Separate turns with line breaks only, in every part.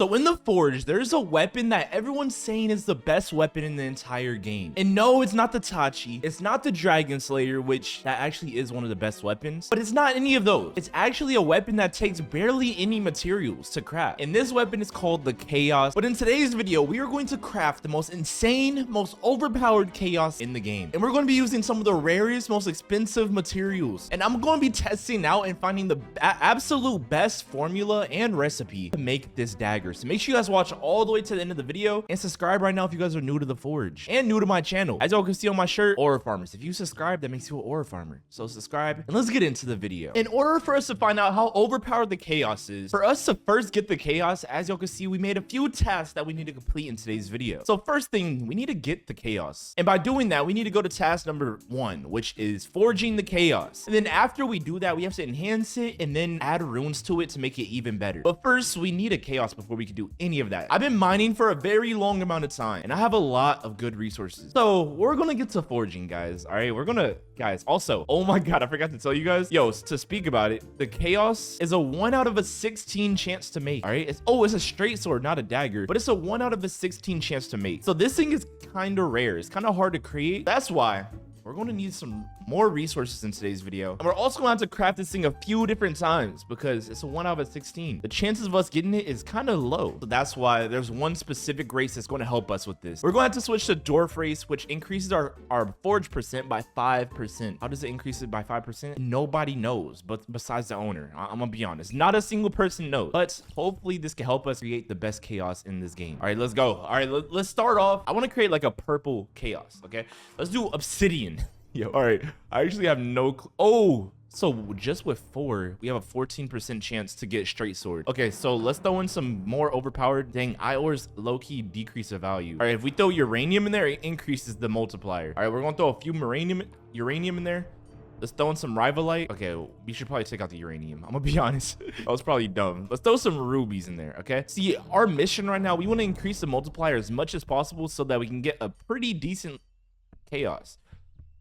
So in the Forge, there's a weapon that everyone's saying is the best weapon in the entire game. And no, it's not the Tachi. It's not the Dragon Slayer, which that actually is one of the best weapons. But it's not any of those. It's actually a weapon that takes barely any materials to craft. And this weapon is called the Chaos. But in today's video, we are going to craft the most insane, most overpowered Chaos in the game. And we're going to be using some of the rarest, most expensive materials. And I'm going to be testing out and finding the absolute best formula and recipe to make this dagger. So make sure you guys watch all the way to the end of the video and subscribe right now if you guys are new to the Forge and new to my channel. As y'all can see on my shirt, Aura Farmers. If you subscribe, that makes you an Aura Farmer. So subscribe and let's get into the video. In order for us to find out how overpowered the Chaos is, for us to first get the Chaos, as y'all can see, we made a few tasks that we need to complete in today's video. So first thing, we need to get the Chaos. And by doing that, we need to go to task number 1, which is forging the Chaos. And then after we do that, we have to enhance it and then add runes to it to make it even better. But first, we need a Chaos before we can do any of that. I've been mining for a very long amount of time and I have a lot of good resources. So we're gonna get to forging, guys. All right, we're gonna, guys, also, oh my god, I forgot to tell you guys, yo, to speak about it, the Chaos is a 1 out of a 16 chance to make. All right, it's a straight sword, not a dagger, but it's a 1 out of a 16 chance to make. So this thing is kind of rare. It's kind of hard to create. That's why we're going to need some more resources in today's video. And we're also going to have to craft this thing a few different times because it's a 1 out of 16. The chances of us getting it is kind of low. So that's why there's one specific race that's going to help us with this. We're going to have to switch to Dwarf race, which increases our forge percent by 5%. How does it increase it by 5%? Nobody knows, but besides the owner. I'm going to be honest. Not a single person knows. But hopefully this can help us create the best Chaos in this game. All right, let's go. All right, let's start off. I want to create like a purple Chaos, okay? Let's do obsidian. Yo, all right, I actually have no oh, so just with 4 we have a 14% chance to get straight sword. Okay, so let's throw in some more overpowered. Dang, ores low-key decrease the value. All right, if we throw uranium in there, it increases the multiplier. All right, we're gonna throw a few uranium in there. Let's throw in some rivalite. Okay, we should probably take out the uranium. I'm gonna be honest. That was probably dumb. Let's throw some rubies in there, okay? See, our mission right now, we want to increase the multiplier as much as possible so that we can get a pretty decent Chaos.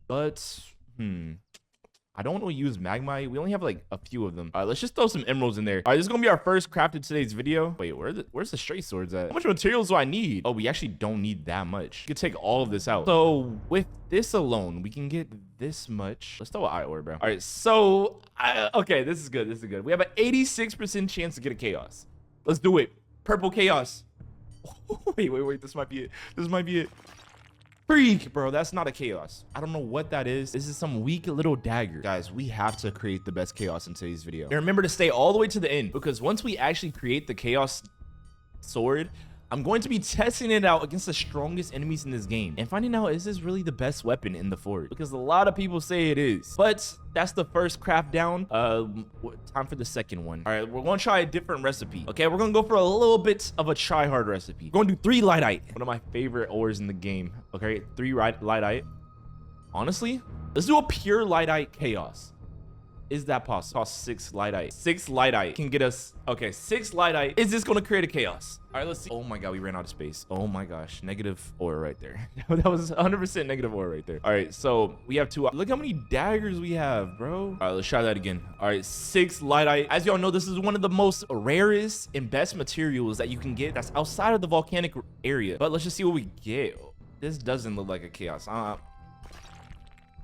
But I don't want to use magmite. We only have like a few of them. All right, let's just throw some emeralds in there. All right, this is gonna be our first craft in today's video. Wait, where's the straight swords at? How much materials do I need? Oh, we actually don't need that much. We could take all of this out. So with this alone, we can get this much. Let's throw an eye ore, bro. All right, so okay, this is good. This is good. We have an 86% chance to get a Chaos. Let's do it. Purple Chaos. Wait. This might be it. This might be it. Freak, bro, that's not a Chaos. I don't know what that is. This is some weak little dagger. Guys, we have to create the best Chaos in today's video. And remember to stay all the way to the end because once we actually create the Chaos sword, I'm going to be testing it out against the strongest enemies in this game and finding out, is this really the best weapon in the Forge? Because a lot of people say it is. But that's the first craft down. Time for the second one. All right, we're going to try a different recipe. Okay, we're going to go for a little bit of a try-hard recipe. We're going to do 3 lightite. One of my favorite ores in the game. Okay, 3 lightite. Honestly, let's do a pure lightite Chaos. Is that possible? Cost 6 lightite. 6 lightite can get us. Okay, 6 lightite. Is this going to create a Chaos? All right, let's see. Oh my god, we ran out of space. Oh my gosh, negative ore right there. That was 100% negative ore right there. All right, so we have 2. Look how many daggers we have, bro. All right, let's try that again. All right, 6 lightite. As y'all know, this is one of the most rarest and best materials that you can get that's outside of the volcanic area. But let's just see what we get. This doesn't look like a Chaos.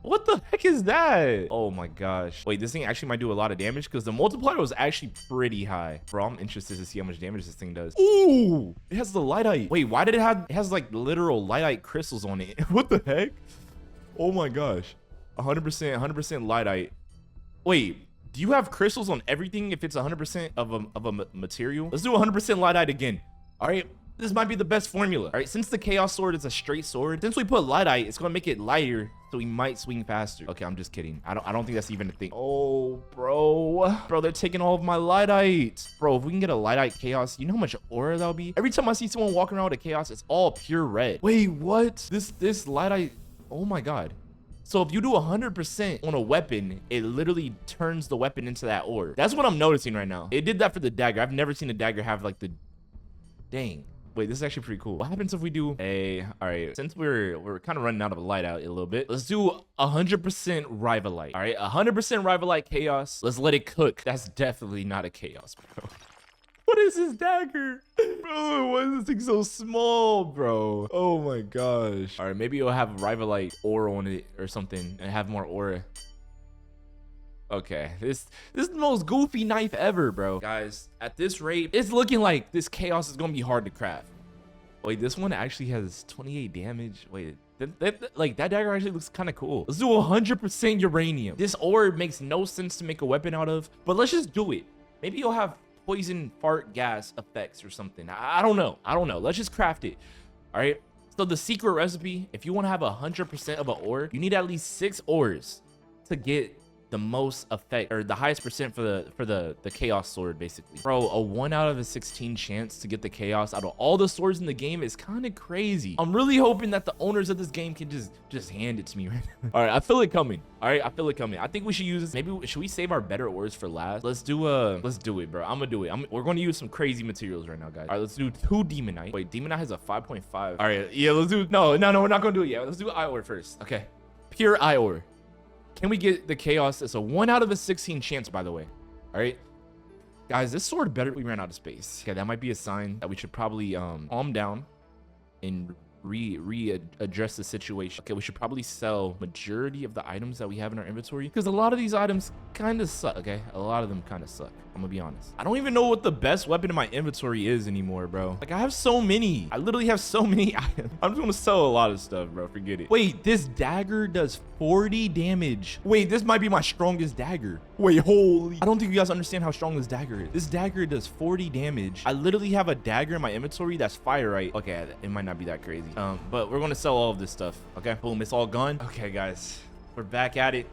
What the heck is that? Oh my gosh. Wait, this thing actually might do a lot of damage because the multiplier was actually pretty high. Bro, I'm interested to see how much damage this thing does. Ooh, it has the lightite. Wait, why did it has like literal lightite crystals on it? What the heck? Oh my gosh. 100% lightite. Wait, do you have crystals on everything if it's 100% of a material? Let's do 100% lightite again. All right. This might be the best formula. All right, since the Chaos sword is a straight sword, since we put lightite, it's gonna make it lighter, so we might swing faster. Okay, I'm just kidding. I don't think that's even a thing. Oh, bro, they're taking all of my lightite. Bro, if we can get a lightite Chaos, you know how much aura that'll be? Every time I see someone walking around with a Chaos, it's all pure red. Wait, what? This lightite? Oh my god. So if you do 100% on a weapon, it literally turns the weapon into that ore. That's what I'm noticing right now. It did that for the dagger. I've never seen a dagger have like the dang. Wait, this is actually pretty cool. What happens if we do a, all right, since we're kind of running out of light out a little bit, let's do 100% rivalite. All right, 100% rivalite Chaos. Let's let it cook. That's definitely not a Chaos, bro. What is this dagger? Bro, why is this thing so small, bro? Oh my gosh. All right, maybe it'll have Rivalite aura on it or something and have more aura. Okay, this is the most goofy knife ever, bro. Guys, at this rate, it's looking like this chaos is gonna be hard to craft. Wait, this one actually has 28 damage. Wait, like that dagger actually looks kind of cool. Let's do 100% uranium. This ore makes no sense to make a weapon out of, but let's just do it. Maybe you'll have poison fart gas effects or something. I don't know. Let's just craft it. All right. So the secret recipe, if you want to have 100% of an ore, you need at least 6 ores to get the most effect or the highest percent for the chaos sword, basically. Bro, a 1 out of 16 chance to get the chaos out of all the swords in the game is kind of crazy. I'm really hoping that the owners of this game can just hand it to me right now. All right, I feel it coming. All right, I feel it coming. I think we should use this. Maybe should we save our better ores for last? Let's do it, bro. I'm gonna do it. We're going to use some crazy materials right now, guys. All right, let's do 2 Demonite. Wait, Demonite has a 5.5. All right, yeah, let's do. No, we're not gonna do it yet. Let's do eye ore first. Okay, pure eye ore. Can we get the chaos? It's a 1 out of 16 chance, by the way. All right, guys, this sword better. We ran out of space. Okay, that might be a sign that we should probably calm down and readdress the situation. Okay, we should probably sell majority of the items that we have in our inventory because a lot of these items kind of suck. Okay, a lot of them kind of suck. I'm gonna be honest. I don't even know what the best weapon in my inventory is anymore, bro. Like, I have so many. I literally have so many items. I'm just gonna sell a lot of stuff, bro. Forget it. Wait, this dagger does 40 damage. Wait, this might be my strongest dagger. Wait, holy. I don't think you guys understand how strong this dagger is. This dagger does 40 damage. I literally have a dagger in my inventory that's firite. Okay, it might not be that crazy. But we're gonna sell all of this stuff. Okay, boom, it's all gone. Okay, guys, we're back at it.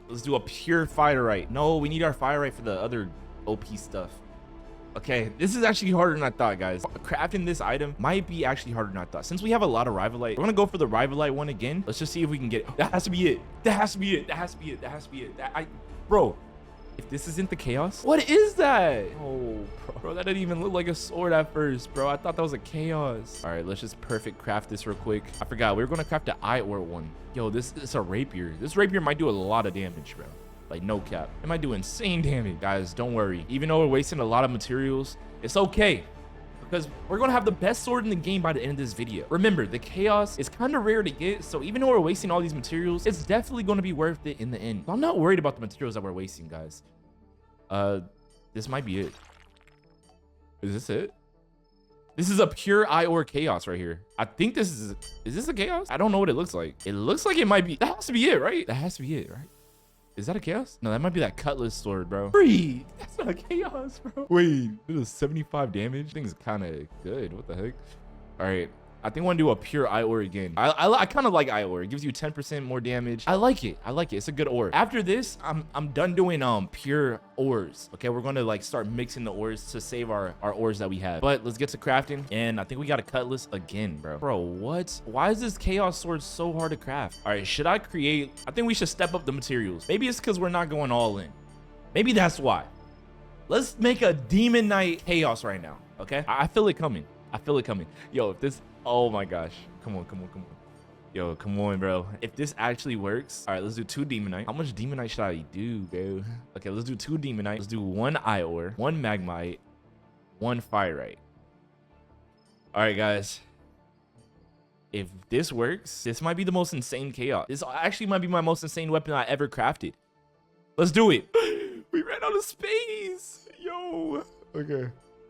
Let's do a pure firite. No, we need our firite for the other OP stuff. Okay, this is actually harder than I thought, guys. Crafting this item might be actually harder than I thought. Since we have a lot of Rivalite, we're gonna go for the Rivalite one again. Let's just see if we can get it. That has to be it. That has to be it. That has to be it. That has to be it. Bro, if this isn't the chaos, what is that? Oh, bro, that didn't even look like a sword at first, bro. I thought that was a chaos. All right, let's just perfect craft this real quick. I forgot we were gonna craft the eye ore one. Yo, this is a rapier. This rapier might do a lot of damage, bro. Like, no cap. It might do insane damage. Guys, don't worry. Even though we're wasting a lot of materials, it's okay, because we're gonna have the best sword in the game by the end of this video. Remember, the chaos is kind of rare to get, so even though we're wasting all these materials, it's definitely gonna be worth it in the end. So I'm not worried about the materials that we're wasting, guys. This might be it. Is this it? This is a pure eye ore chaos right here. I think this is this a chaos? I don't know what it looks like. It looks like it might be. That has to be it, right? That has to be it, right? Is that a chaos? No, that might be that cutlass sword, bro. Free. That's not a chaos, bro. Wait, this is 75 damage. I think it's kind of good. What the heck? All right. I think I want to do a pure eye ore again. I kind of like eye ore. It gives you 10% more damage. I like it. It's a good ore. After this, I'm done doing pure ores. Okay, we're gonna like start mixing the ores to save our ores that we have. But let's get to crafting. And I think we got a cutlass again, bro. Bro, what? Why is this chaos sword so hard to craft? All right, should I create? I think we should step up the materials. Maybe it's because we're not going all in. Maybe that's why. Let's make a Demonite chaos right now. Okay, I feel it coming. I feel it coming. Yo, if this, oh my gosh. Come on. Yo, come on, bro. If this actually works. All right, let's do 2 Demonite. How much Demonite should I do, bro? Okay, let's do 2 Demonite. Let's do 1 eye ore, 1 magmite, 1 firite. All right, guys. If this works, this might be the most insane chaos. This actually might be my most insane weapon I ever crafted. Let's do it. We ran out of space. Yo. Okay.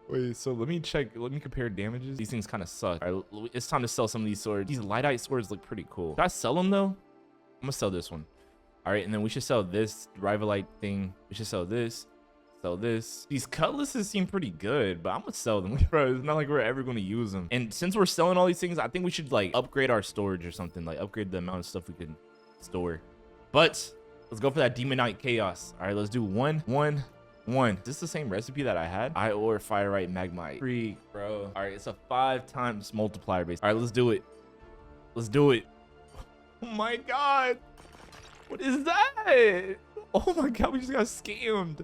Wait, so let me check. Let me compare damages. These things kind of suck. All right, it's time to sell some of these swords. These lightite swords look pretty cool. Should I sell them though? I'm gonna sell this one. All right, and then we should sell this rivalite thing. We should sell this. Sell this. These cutlasses seem pretty good, but I'm gonna sell them. Bro, it's not like we're ever gonna use them. And since we're selling all these things, I think we should like upgrade our storage or something. Like upgrade the amount of stuff we can store. But let's go for that Demonite chaos. All right, let's do 1, 1, 1. Is this the same recipe that I had? Eye ore, firite, magmite. Freak, bro. All right, it's a 5 times multiplier base. All right, let's do it. Let's do it. Oh my god. What is that? Oh my god, we just got scammed.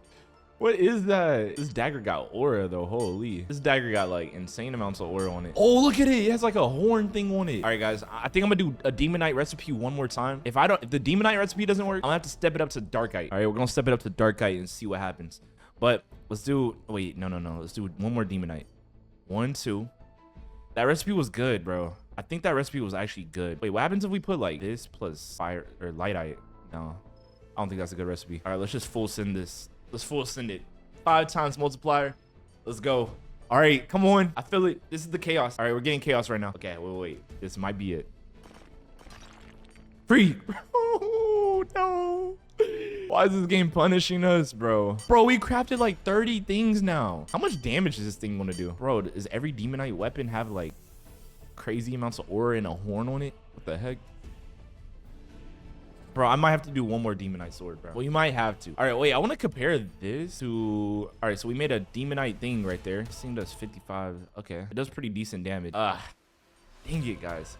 What is that? This dagger got aura though. Holy. This dagger got like insane amounts of aura on it. Oh, look at it. It has like a horn thing on it. All right, guys. I think I'm gonna do a Demonite recipe one more time. If the Demonite recipe doesn't work, I'm gonna have to step it up to Darkite. All right, we're gonna step it up to Darkite and see what happens. But let's do, wait, no. Let's do one more Demonite. 1, 2. That recipe was good, bro. I think that recipe was actually good. Wait, what happens if we put like this plus fire or lightite? No, I don't think that's a good recipe. All right, let's just full send this. Let's full send it. 5 times multiplier. Let's go. All right, come on. I feel it. This is the chaos. All right, we're getting chaos right now. Okay, wait. This might be it. Free. Oh, no. Why is this game punishing us, bro? Bro, we crafted like 30 things now. How much damage is this thing gonna do? Bro, does every Demonite weapon have like crazy amounts of aura and a horn on it? What the heck? Bro, I might have to do one more Demonite sword, bro. Well, you might have to. All right, wait, I want to compare this to... All right, so we made a Demonite thing right there. This thing does 55. Okay, it does pretty decent damage. Dang it, guys.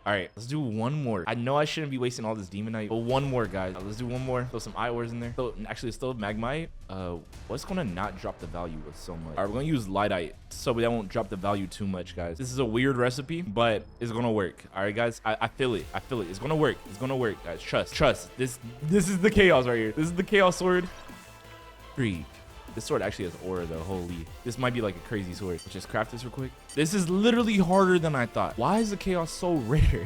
All right, let's do one more. I know I shouldn't be wasting all this Demonite, but one more, guys. Let's do one more. Throw some eye ores in there. So actually, still Magmite. What's gonna not drop the value with so much? All right, we're gonna use Lightite so we won't drop the value too much, guys. This is a weird recipe, but it's gonna work. All right, guys. I feel it. I feel it. It's gonna work. It's gonna work, guys. Trust. This is the chaos right here. This is the chaos sword. Freak. This sword actually has aura though. Holy, this might be like a crazy sword. Let's just craft this real quick. This is literally harder than I thought. Why is the chaos so rare?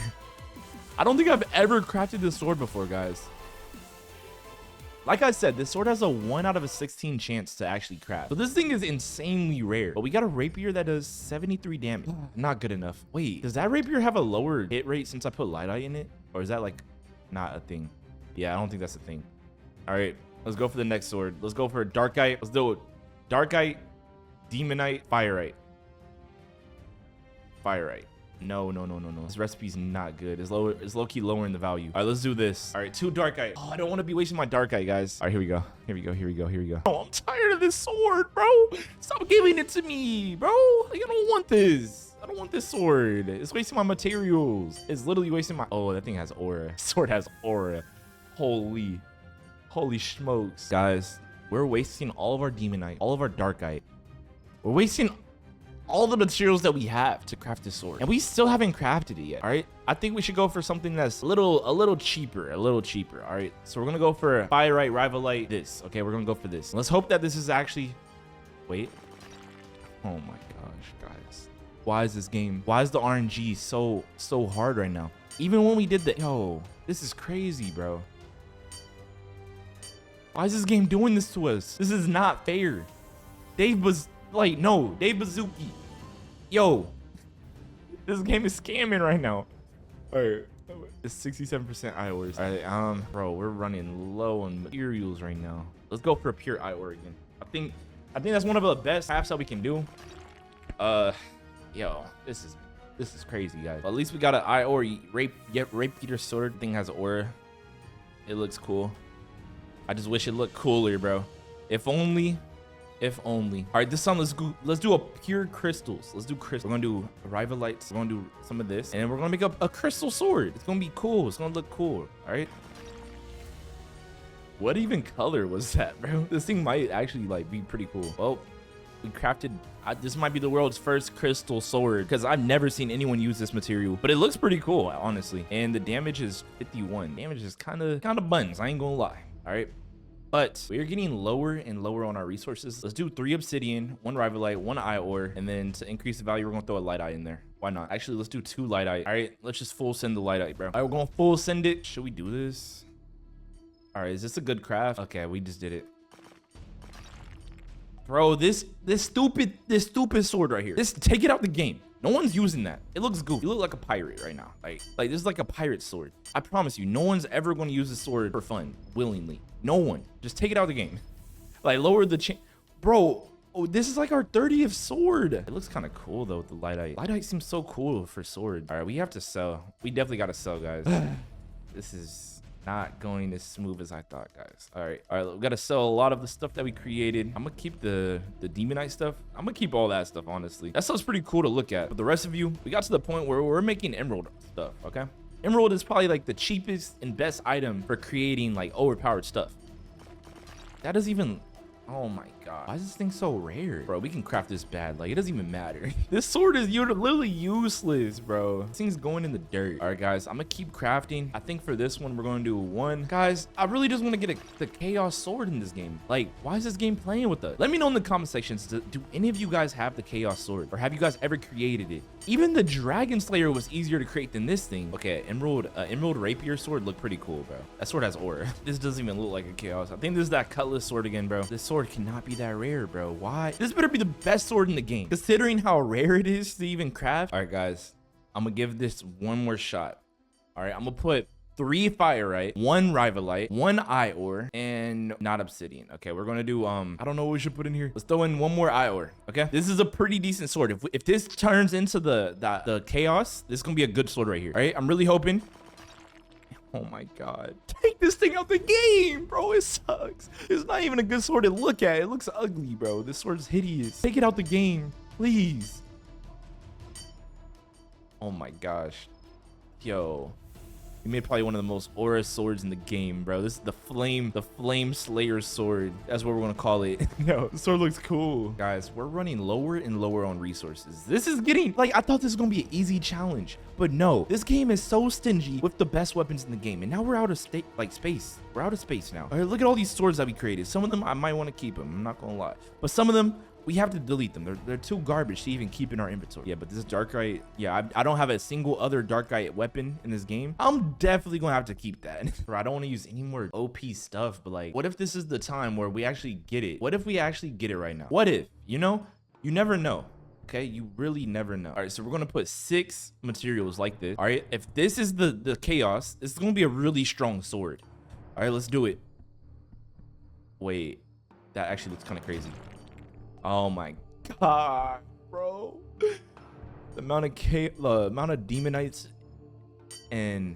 I don't think I've ever crafted this sword before, guys. Like I said, this sword has a 1 out of 16 chance to actually craft. So this thing is insanely rare. But we got a rapier that does 73 damage. Not good enough. Wait, does that rapier have a lower hit rate since I put Lightite in it? Or is that like not a thing? Yeah, I don't think that's a thing. All right. Let's go for the next sword. Let's go for Darkite. Let's do it. Darkite, Demonite, Firite. Firite. No. This recipe's not good. It's low-key lowering the value. All right, let's do this. All right, 2 Darkite. Oh, I don't want to be wasting my Darkite, guys. All right, here we go. Oh, I'm tired of this sword, bro. Stop giving it to me, bro. I don't want this. I don't want this sword. It's wasting my materials. It's literally wasting my... Oh, that thing has aura. Sword has aura. Holy smokes. Guys, we're wasting all of our Demonite, all of our Darkite. We're wasting all the materials that we have to craft this sword. And we still haven't crafted it yet, all right? I think we should go for something that's a little cheaper, all right? So we're gonna go for Firite, Rivalite, this. Okay, we're gonna go for this. Let's hope that this is actually... Wait. Oh my gosh, guys. Why is this game... Why is the RNG so hard right now? Even when we did the... Yo, this is crazy, bro. Why is this game doing this to us? This is not fair. Dave Bazooki. Yo, this game is scamming right now. All right, it's 67% eye ores. All right, bro, we're running low on materials right now. Let's go for a pure eye ore again. I think that's one of the best crafts that we can do. Yo, this is crazy, guys. But at least we got an eye ore rape eater sword. Thing has aura. It looks cool. I just wish it looked cooler, bro. If only. All right, this time let's do a pure crystals. Let's do crystals. We're gonna do Rivalites. We're gonna do some of this, and we're gonna make up a crystal sword. It's gonna be cool. It's gonna look cool. All right. What even color was that, bro? This thing might actually like be pretty cool. Well, we crafted. This might be the world's first crystal sword because I've never seen anyone use this material, but it looks pretty cool, honestly. And the damage is 51. Damage is kind of buns. I ain't gonna lie. All right. But we're getting lower and lower on our resources. Let's do 3 obsidian, 1 rivalite, 1 eye ore, and then to increase the value, we're gonna throw a light eye in there. Why not? Actually, let's do 2 light eye. All right, let's just full send the light eye, bro. All right, we're gonna full send it. Should we do this? All right, is this a good craft? Okay, we just did it. Bro, this stupid sword right here. Take it out the game. No one's using that. It looks goofy. You look like a pirate right now. Like this is like a pirate sword. I promise you, no one's ever going to use this sword for fun, willingly. No one. Just take it out of the game. Like lower the chain. Bro, oh, this is like our 30th sword. It looks kind of cool though with the lightite. Lightite seems so cool for sword. All right, we have to sell. We definitely got to sell, guys. This is not going as smooth as I thought, guys. All right, we gotta sell a lot of the stuff that we created. I'm gonna keep the Demonite stuff. I'm gonna keep all that stuff, honestly. That stuff's pretty cool to look at. But the rest of you, we got to the point where we're making emerald stuff, okay? Emerald is probably like the cheapest and best item for creating like overpowered stuff. That is even, oh my god. Why is this thing so rare? Bro, we can craft this bad. Like, it doesn't even matter. This sword is literally useless, bro. This thing's going in the dirt. All right, guys, I'm gonna keep crafting. I think for this one, we're gonna do one. Guys, I really just want to get the chaos sword in this game. Like, why is this game playing with us? Let me know in the comment sections. Do any of you guys have the chaos sword? Or have you guys ever created it? Even the Dragon Slayer was easier to create than this thing. Okay, Emerald Rapier sword looked pretty cool, bro. That sword has aura. This doesn't even look like a chaos. I think this is that Cutlass sword again, bro. This sword cannot be that rare, bro. Why? This better be the best sword in the game, considering how rare it is to even craft. All right, guys, I'm gonna give this one more shot. All right, I'm gonna put 3 Firite, 1 Rivalite, 1 Ore, and not Obsidian. Okay, we're gonna do I don't know what we should put in here. Let's throw in 1 more Ore. Okay, this is a pretty decent sword. If this turns into the chaos, this is gonna be a good sword right here. All right, I'm really hoping. Oh my god, take this thing out the game, bro. It sucks. It's not even a good sword to look at. It looks ugly, bro. This sword is hideous. Take it out the game, please. Oh my gosh, yo. He made probably one of the most aura swords in the game, bro. This is the flame slayer sword. That's what we're gonna call it. Yo, the sword looks cool. Guys, we're running lower and lower on resources. This is getting, like, I thought this was gonna be an easy challenge, but no. This game is so stingy with the best weapons in the game, and now we're out of space. We're out of space now. All right, look at all these swords that we created. Some of them, I might want to keep them. I'm not gonna lie. But some of them, we have to delete them. They're too garbage to even keep in our inventory. Yeah, but this Darkite, yeah, I don't have a single other Darkite weapon in this game. I'm definitely gonna have to keep that. Bro, I don't want to use any more OP stuff, but like, what if this is the time where we actually get it? What if we actually get it right now? What if, you know? You never know. Okay, you really never know. All right, so we're gonna put 6 materials like this. All right, if this is the chaos, this is gonna be a really strong sword. All right, let's do it. Wait, that actually looks kind of crazy. Oh my god, bro. The amount of demonites and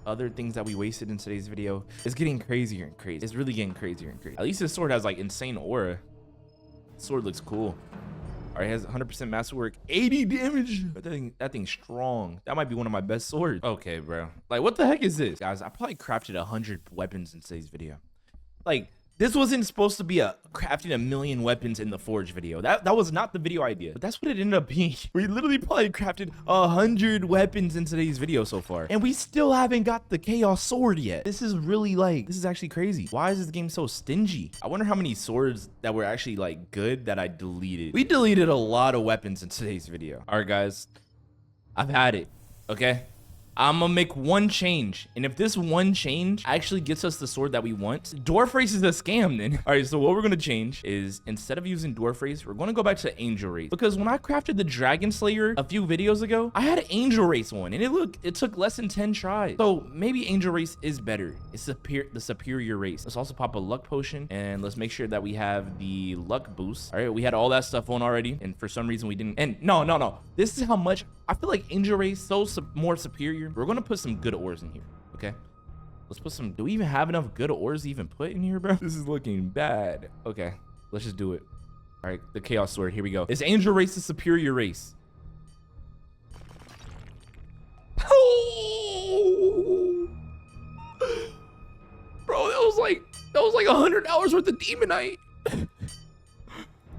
other things that we wasted in today's video is getting crazier and crazy. It's really getting crazier and crazy. At least this sword has like insane aura. Sword looks cool. All right, it has 100% masterwork, 80 damage. That thing's strong. That might be one of my best swords. Okay, bro. Like, what the heck is this? Guys, I probably crafted 100 weapons in today's video. Like, this wasn't supposed to be a crafting 1,000,000 weapons in the forge video. That was not the video idea, but that's what it ended up being. We literally probably crafted 100 weapons in today's video so far, and we still haven't got the chaos sword yet. This is really like, this is actually crazy. Why is this game so stingy? I wonder how many swords that were actually like good that I deleted. We deleted a lot of weapons in today's video. All right, guys, I've had it. Okay, I'm gonna make one change, and if this one change actually gets us the sword that we want, dwarf race is a scam then. All right, so what we're gonna change is, instead of using dwarf race, we're gonna go back to angel race, because when I crafted the dragon slayer a few videos ago, I had an angel race one, and it took less than 10 tries. So maybe angel race is better. It's the superior race. Let's also pop a luck potion, and let's make sure that we have the luck boost. All right, we had all that stuff on already, and for some reason we didn't. And no, this is how much I feel like angel race so more superior. We're gonna put some good ores in here. Okay, let's put some. Do we even have enough good ores to even put in here, bro? This is looking bad. Okay, let's just do it. All right, the chaos sword, here we go. Is angel race the superior race? Oh! Bro, that was like 100 hours worth of Demonite.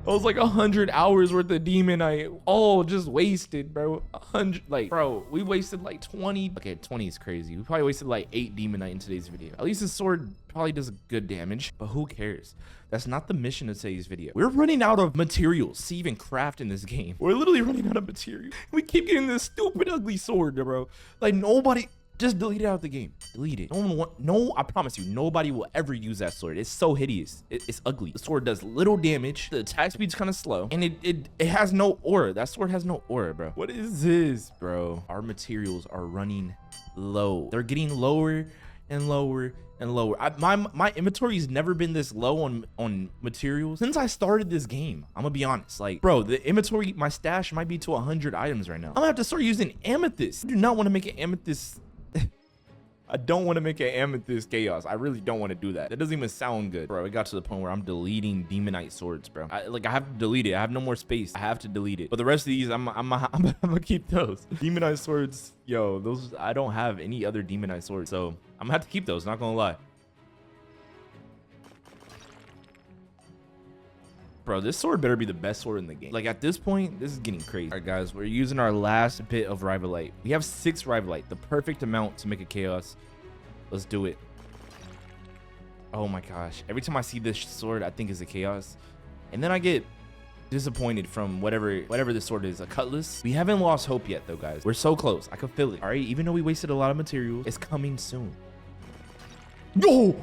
That was like 100 hours worth of Demonite, all just wasted, bro. 100, like, bro, we wasted like 20. Okay, 20 is crazy. We probably wasted like 8 Demonite in today's video. At least this sword probably does good damage, but who cares? That's not the mission of today's video. We're running out of materials to even craft in this game. We're literally running out of material. We keep getting this stupid, ugly sword, bro. Like, nobody. Just delete it out of the game. Delete it. No, I promise you, nobody will ever use that sword. It's so hideous. It's ugly. The sword does little damage. The attack speed's kind of slow, and it has no aura. That sword has no aura, bro. What is this, bro? Our materials are running low. They're getting lower and lower and lower. My inventory's never been this low on materials since I started this game. I'm gonna be honest. Like, bro, the inventory, my stash might be to 100 items right now. I'm gonna have to start using amethyst. I do not want to make an amethyst. I don't want to make an amethyst chaos. I really don't want to do that. That doesn't even sound good, bro. It got to the point where I'm deleting Demonite swords, bro. I have to delete it. I have no more space. I have to delete it. But the rest of these, I'm gonna keep those. Demonite swords, yo, those, I don't have any other Demonite swords, so I'm gonna have to keep those. Not gonna lie. Bro, this sword better be the best sword in the game. Like, at this point, this is getting crazy. All right, guys, we're using our last bit of Rivalite. We have 6 Rivalite, the perfect amount to make a Chaos. Let's do it. Oh my gosh. Every time I see this sword, I think it's a Chaos. And then I get disappointed from whatever this sword is. A Cutlass. We haven't lost hope yet, though, guys. We're so close. I can feel it. All right, even though we wasted a lot of materials, it's coming soon. No!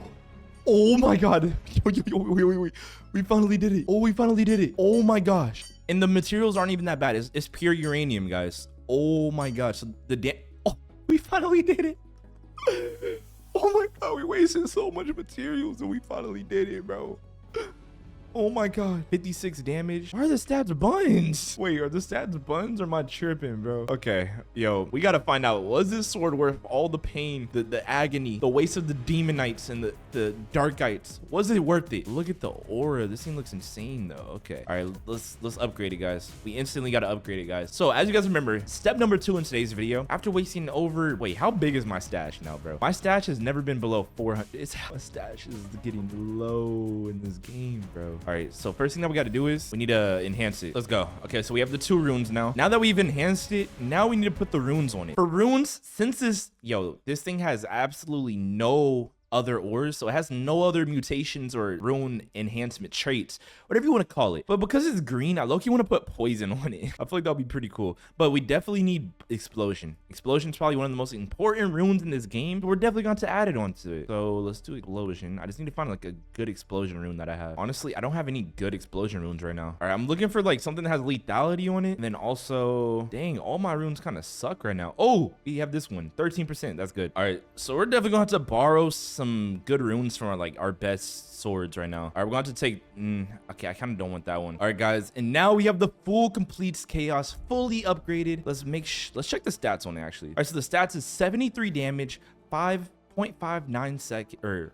Oh my god. Wait. We finally did it. Oh, we finally did it. Oh my gosh. And the materials aren't even that bad. It's pure uranium, guys. Oh my gosh. So oh, we finally did it. Oh my god, we wasted so much materials and we finally did it, bro. Oh my god, 56 damage. Why are the stats buns? Wait, are the stats buns or am I tripping, bro? Okay, yo, we gotta find out, was this sword worth all the pain, the agony, the waste of the Demonites and the Darkites? Was it worth it? Look at the aura. This thing looks insane though. Okay, all right, let's upgrade it, guys. We instantly gotta upgrade it, guys. So as you guys remember, step number 2 in today's video, after wasting wait, how big is my stash now, bro? My stash has never been below 400. My stash is getting low in this game, bro. All right, so first thing that we got to do is we need to enhance it. Let's go. Okay, so we have the 2 runes now. Now that we've enhanced it, now we need to put the runes on it. For runes, since this thing has absolutely no other ores, so it has no other mutations or rune enhancement traits, whatever you want to call it. But because it's green, I low-key want to put poison on it. I feel like that'll be pretty cool. But we definitely need explosion. Explosion is probably one of the most important runes in this game. We're definitely going to add it onto it. So let's do explosion. I just need to find like a good explosion rune that I have. Honestly, I don't have any good explosion runes right now. All right, I'm looking for like something that has lethality on it. And then also, dang, all my runes kind of suck right now. Oh, we have this one, 13%. That's good. All right, so we're definitely going to have to borrow some good runes from our best swords right now. All right, we're going to take okay, I kind of don't want that one. All right, guys, and now we have the full complete Chaos fully upgraded. Let's check the stats on it actually. All right, so the stats is 73 damage, 5.59 second or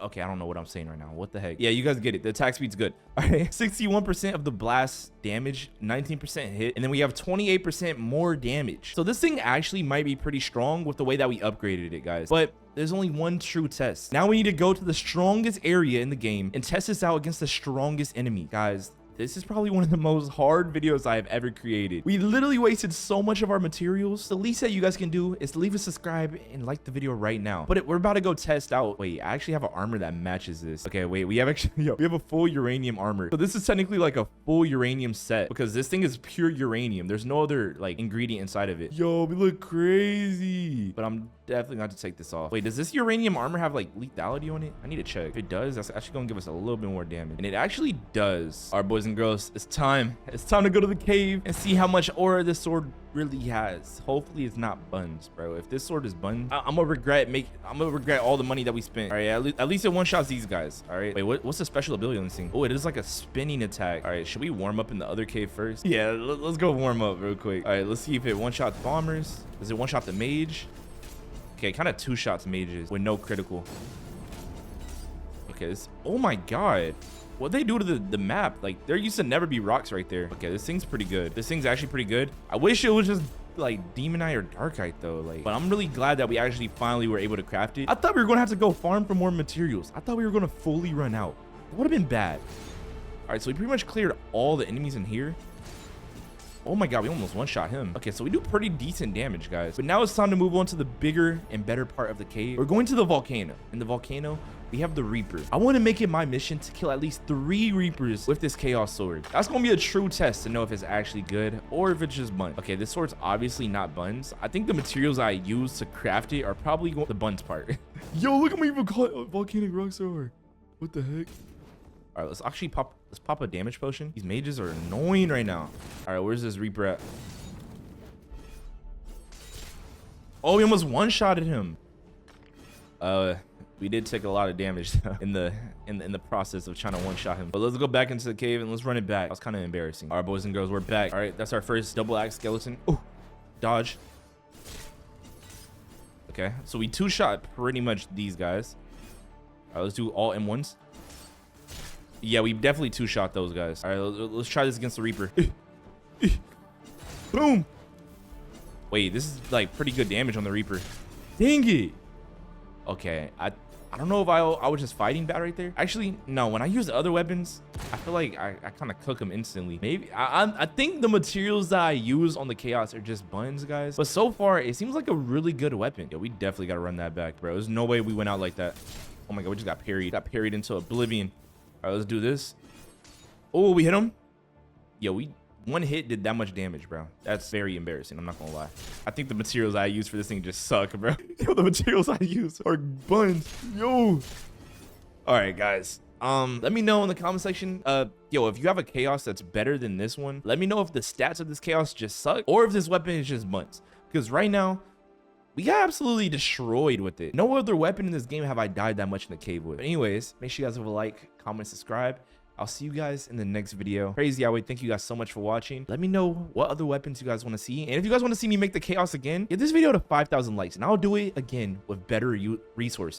okay, I don't know what I'm saying right now. What the heck? Yeah, you guys get it. The attack speed's good. All right, 61% of the blast damage, 19% hit, and then we have 28% more damage. So this thing actually might be pretty strong with the way that we upgraded it, guys. But there's only one true test. Now we need to go to the strongest area in the game and test this out against the strongest enemy. Guys, this is probably one of the most hard videos I have ever created. We literally wasted so much of our materials. The least that you guys can do is leave a subscribe and like the video right now. But we're about to go test out. Wait, I actually have an armor that matches this. Okay, wait, we have a full uranium armor. So this is technically like a full uranium set because this thing is pure uranium. There's no other like ingredient inside of it. Yo, we look crazy. But I'm definitely going to take this off. Wait, does this uranium armor have like lethality on it? I need to check. If it does, that's actually going to give us a little bit more damage. And it actually does. All right, boys and girls, it's time to go to the cave and see how much aura this sword really has. Hopefully it's not buns, bro. If this sword is buns, I'm gonna regret all the money that we spent. All right, at least it one-shots these guys. All right, wait, what's the special ability on this thing? Oh, it is like a spinning attack. All right, should we warm up in the other cave first? Yeah, let's go warm up real quick. All right, let's see if it one-shots bombers. Does it one-shot the mage? Okay, kind of 2-shots mages with no critical. Okay, oh my god, what they do to the map? Like, there used to never be rocks right there. Okay, this thing's pretty good. This thing's actually pretty good. I wish it was just like Demonite or Darkite though, like, but I'm really glad that we actually finally were able to craft it. I thought we were gonna have to go farm for more materials. I thought we were gonna fully run out. That would have been bad. All right, so we pretty much cleared all the enemies in here. Oh my god, we almost one-shot him. Okay, so we do pretty decent damage, guys. But now it's time to move on to the bigger and better part of the cave. We're going to the volcano. In the volcano, we have the Reaper. I want to make it my mission to kill at least 3 Reapers with this Chaos sword. That's going to be a true test to know if it's actually good or if it's just buns. Okay, this sword's obviously not buns. I think the materials I use to craft it are probably the buns part. Yo, look at me even call it a volcanic rock sword. What the heck? All right, let's actually pop a damage potion. These mages are annoying right now. All right, where's this Reaper at? Oh, we almost one-shotted him. We did take a lot of damage in the process of trying to one-shot him. But let's go back into the cave and let's run it back. That was kind of embarrassing. All right, boys and girls, we're back. All right, that's our first double axe skeleton. Oh, dodge. Okay, so we 2-shot pretty much these guys. All right, let's do all M1s. Yeah, we definitely 2-shot those guys. All right, let's try this against the Reaper. Boom. Wait, this is like pretty good damage on the Reaper. Dang it. Okay, I don't know if I was just fighting bad right there. Actually, no, when I use the other weapons, I feel like I kind of cook them instantly. Maybe I think the materials that I use on the chaos are just buns, guys. But so far, it seems like a really good weapon. Yo, we definitely got to run that back, bro. There's no way we went out like that. Oh my God, we just got parried. Got parried into oblivion. All right, let's do this. Oh, we hit him. Yo, one hit did that much damage, bro. That's very embarrassing. I'm not gonna lie. I think the materials I use for this thing just suck, bro. Yo, the materials I use are buns. Yo. All right, guys. Let me know in the comment section. Yo, if you have a chaos that's better than this one, let me know if the stats of this chaos just suck or if this weapon is just buns. Because right now, we got absolutely destroyed with it. No other weapon in this game have I died that much in the cave with. But anyways, make sure you guys have a like, comment, subscribe. I'll see you guys in the next video. Crazy Yahweh, thank you guys so much for watching. Let me know what other weapons you guys want to see. And if you guys want to see me make the chaos again, give this video to 5,000 likes and I'll do it again with better resources.